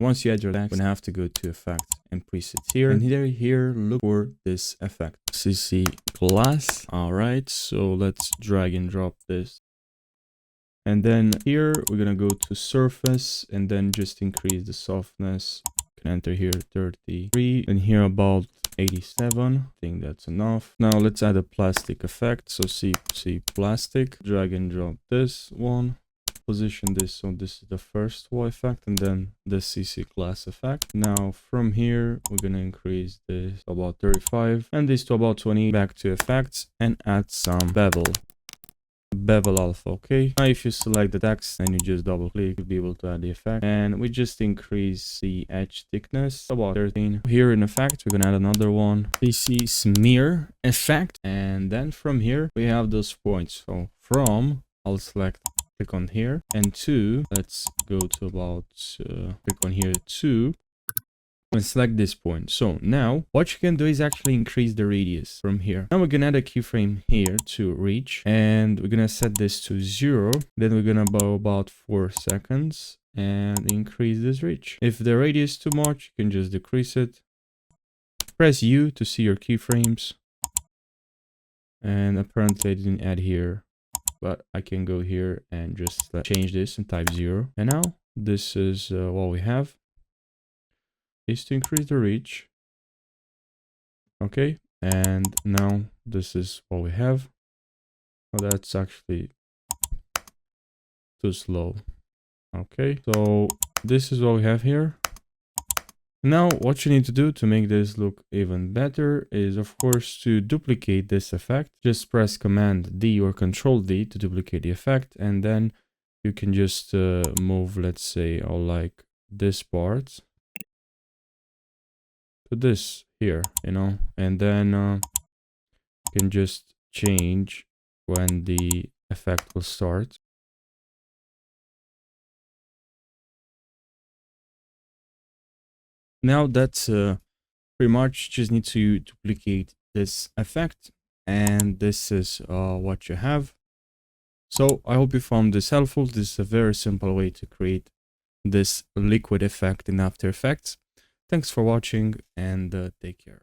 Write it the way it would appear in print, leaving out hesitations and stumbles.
Once you add your text, you're gonna have to go to effects and presets here, and here look for this effect, CC glass. All right, so let's drag and drop this, and then here we're gonna go to surface and then just increase the softness. You can enter here 33, and here about 87. I think that's enough. Now let's add a plastic effect. So C plastic, drag and drop this one, position this, so this is the first wall effect, and then the CC glass effect. Now from here we're gonna increase this to about 35 and this to about 20. Back to effects and add some bevel alpha. Okay, now if you select the text and you just double click, you'll be able to add the effect, and we just increase the edge thickness to about 13. Here in effect we're gonna add another one, CC smear effect, and then from here we have those points. So from, I'll select, click on here, and 2, let's go to about click on here 2 and select this point. So now what you can do is actually increase the radius from here. Now we're gonna add a keyframe here to reach, and we're gonna set this to 0. Then we're gonna go about 4 seconds and increase this reach. If the radius is too much, you can just decrease it. Press U to see your keyframes, and apparently I didn't add here, but I can go here and just change this and type 0. And now this is what we have, is to increase the reach. Okay, and now this is what we have. Oh, that's actually too slow. Okay, so this is what we have here. Now what you need to do to make this look even better is, of course, to duplicate this effect. Just press Command D or Control D to duplicate the effect, and then you can just move, let's say, or like this part to this here, you know, and then you can just change when the effect will start. Now that's pretty much, just need to duplicate this effect, and this is what you have. So I hope you found this helpful. This is a very simple way to create this liquid effect in After Effects. Thanks for watching, and take care.